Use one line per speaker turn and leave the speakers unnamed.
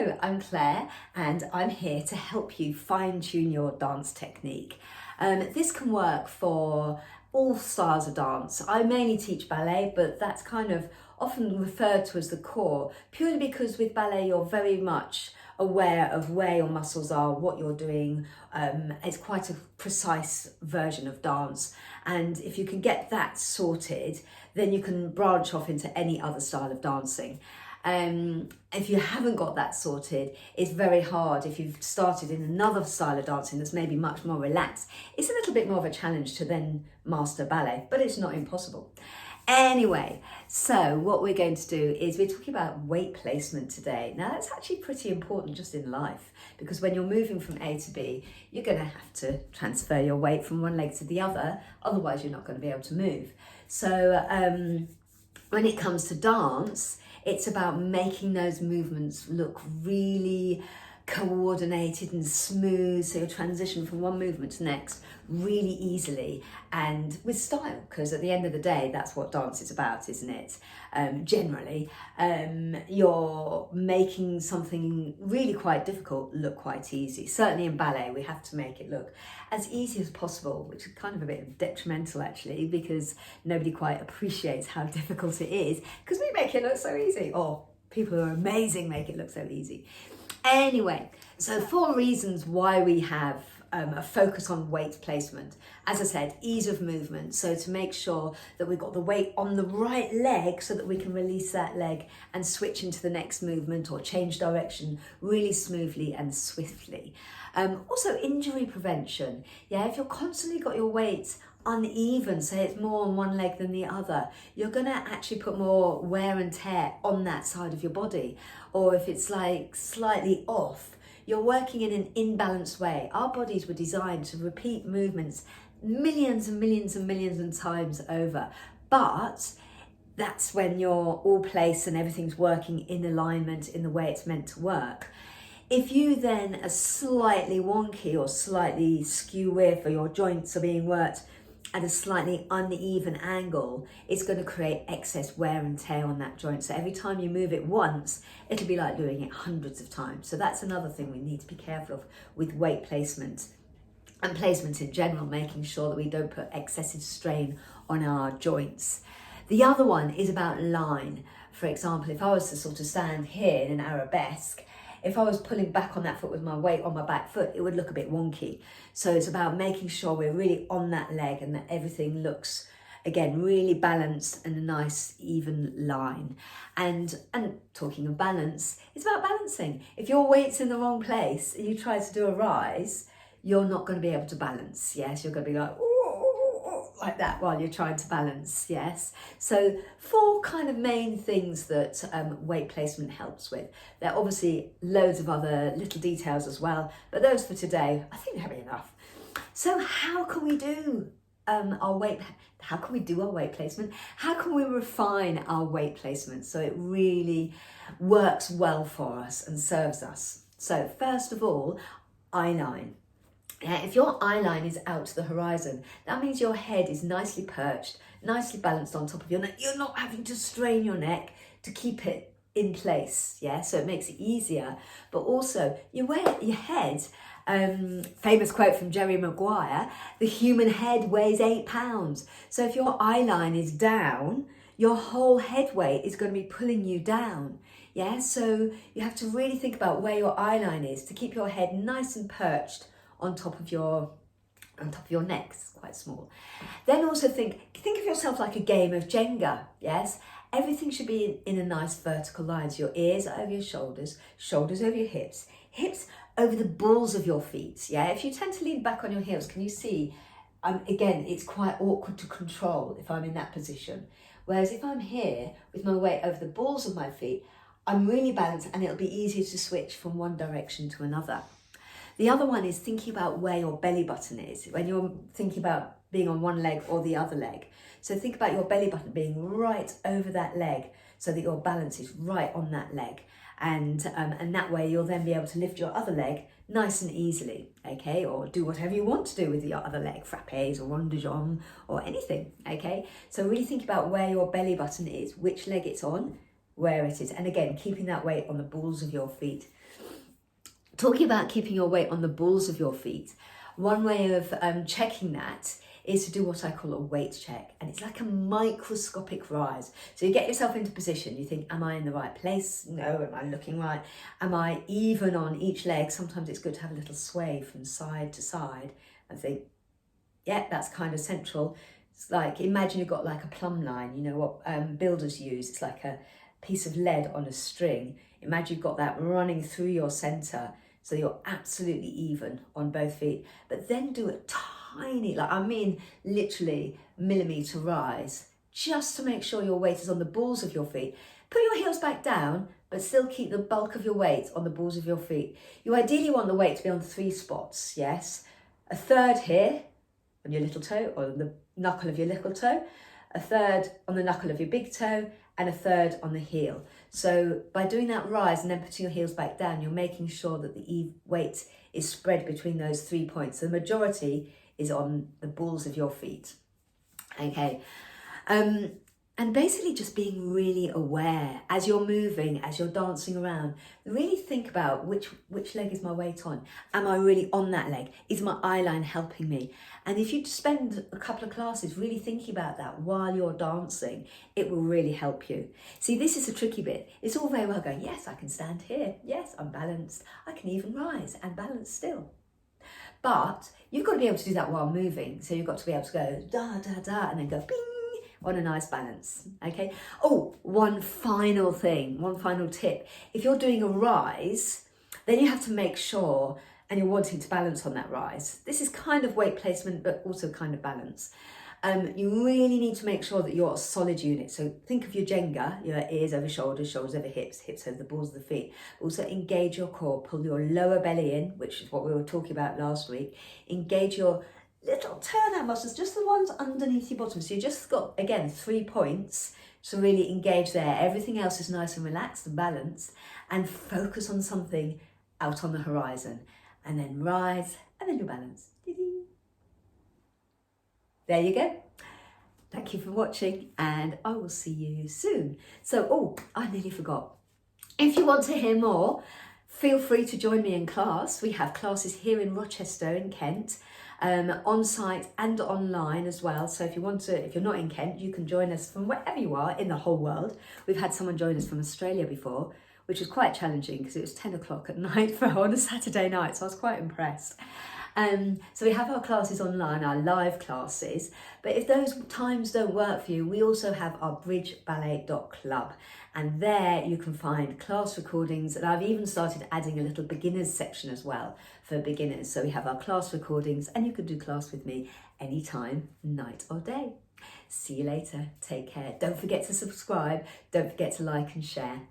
Hello, I'm Claire and I'm here to help you fine-tune your dance technique. This can work for all styles of dance. I mainly teach ballet, but that's kind of often referred to as the core, purely because with ballet you're very much aware of where your muscles are, what you're doing. It's quite a precise version of dance, and if you can get that sorted, then you can branch off into any other style of dancing. If you haven't got that sorted, it's very hard. If you've started in another style of dancing that's maybe much more relaxed, it's a little bit more of a challenge to then master ballet, but it's not impossible. Anyway, so what we're going to do is we're talking about weight placement today. Now that's actually pretty important just in life, because when you're moving from A to B, you're going to have to transfer your weight from one leg to the other, otherwise you're not going to be able to move. So when it comes to dance, it's about making those movements look really coordinated and smooth, so you transition from one movement to the next really easily and with style, because at the end of the day that's what dance is about, isn't it? Generally you're making something really quite difficult look quite easy. Certainly in ballet we have to make it look as easy as possible, which is kind of a bit detrimental actually, because nobody quite appreciates how difficult it is, because we make it look so easy, or people who are amazing make it look so easy. Anyway, so 4 reasons why we have a focus on weight placement. As I said, ease of movement. So to make sure that we've got the weight on the right leg so that we can release that leg and switch into the next movement or change direction really smoothly and swiftly. Also injury prevention. Yeah, if you're constantly got your weight uneven, say it's more on one leg than the other, you're going to actually put more wear and tear on that side of your body. Or if it's like slightly off, you're working in an imbalanced way. Our bodies were designed to repeat movements millions and millions and millions of times over, but that's when you're all placed and everything's working in alignment in the way it's meant to work. If you then are slightly wonky or slightly skew with, or your joints are being worked at a slightly uneven angle, it's going to create excess wear and tear on that joint. So every time you move it once, it'll be like doing it hundreds of times. So that's another thing we need to be careful of with weight placement and placement in general, making sure that we don't put excessive strain on our joints. The other one is about line. For example, if I was to sort of stand here in an arabesque, if I was pulling back on that foot with my weight on my back foot, it would look a bit wonky. So it's about making sure we're really on that leg and that everything looks, again, really balanced and a nice even line. And talking of balance, it's about balancing. If your weight's in the wrong place and you try to do a rise, you're not going to be able to balance. Yes, you're going to be like, like that while you're trying to balance. Yes, so 4 kind of main things that weight placement helps with. There are obviously loads of other little details as well, but those for today I think that'll be enough. So how can we do our weight placement? How can we refine our weight placement so it really works well for us and serves us? So first of all, eye line. If your eye line is out to the horizon, that means your head is nicely perched, nicely balanced on top of your neck. You're not having to strain your neck to keep it in place, yeah? So it makes it easier. But also, your head, famous quote from Jerry Maguire, the human head weighs 8 pounds. So if your eye line is down, your whole head weight is going to be pulling you down. Yeah, so you have to really think about where your eye line is to keep your head nice and perched on top of your neck. It's quite small. Then also think of yourself like a game of Jenga. Yes, everything should be in a nice vertical line. So your ears are over your shoulders, shoulders over your hips, hips over the balls of your feet. Yeah, if you tend to lean back on your heels, can you see? Again, it's quite awkward to control if I'm in that position. Whereas if I'm here with my weight over the balls of my feet, I'm really balanced and it'll be easier to switch from one direction to another. The other one is thinking about where your belly button is when you're thinking about being on one leg or the other leg. So think about your belly button being right over that leg so that your balance is right on that leg. And that way you'll then be able to lift your other leg nice and easily, okay? Or do whatever you want to do with your other leg, frappes or rond de jambe or anything, okay? So really think about where your belly button is, which leg it's on, where it is. And again, keeping that weight on the balls of your feet. Talking about keeping your weight on the balls of your feet, one way of checking that is to do what I call a weight check, and it's like a microscopic rise. So you get yourself into position, you think, am I in the right place? No. Am I looking right? Am I even on each leg? Sometimes it's good to have a little sway from side to side and think, yeah, that's kind of central. It's like, imagine you've got like a plumb line, you know what builders use, it's like a piece of lead on a string. Imagine you've got that running through your center, so you're absolutely even on both feet. But then do a tiny, like I mean literally millimeter rise, just to make sure your weight is on the balls of your feet. Put your heels back down, but still keep the bulk of your weight on the balls of your feet. You ideally want the weight to be on 3 spots, yes? A third here, on your little toe, or on the knuckle of your little toe, a third on the knuckle of your big toe, and a third on the heel. So by doing that rise and then putting your heels back down, you're making sure that the weight is spread between those 3 points. So the majority is on the balls of your feet. Okay. And basically just being really aware as you're moving, as you're dancing around, really think about which leg is my weight on? Am I really on that leg? Is my eye line helping me? And if you spend a couple of classes really thinking about that while you're dancing, it will really help you. See, this is the tricky bit. It's all very well going, yes, I can stand here. Yes, I'm balanced. I can even rise and balance still. But you've got to be able to do that while moving. So you've got to be able to go da, da, da, and then go bing, on a nice balance, okay? Oh, one final thing, one final tip. If you're doing a rise, then you have to make sure, and you're wanting to balance on that rise. This is kind of weight placement, but also kind of balance. You really need to make sure that you're a solid unit. So think of your Jenga, your ears over shoulders, shoulders over hips, hips over the balls of the feet. Also engage your core, pull your lower belly in, which is what we were talking about last week. Engage your little turnout muscles, just the ones underneath your bottom. So you just got, again, 3 points to really engage there. Everything else is nice and relaxed and balanced, and focus on something out on the horizon, and then rise, and then your balance. There you go. Thank you for watching, and I will see you soon. So, oh, I nearly forgot. If you want to hear more, feel free to join me in class. We have classes here in Rochester in Kent, on site and online as well. So if you're not in Kent, you can join us from wherever you are in the whole world. We've had someone join us from Australia before, which was quite challenging because it was 10 o'clock at night on a Saturday night. So I was quite impressed. So we have our classes online, our live classes, but if those times don't work for you, we also have our bridgeballet.club, and there you can find class recordings, and I've even started adding a little beginners section as well for beginners. So we have our class recordings, and you can do class with me anytime, night or day. See you later. Take care. Don't forget to subscribe. Don't forget to like and share.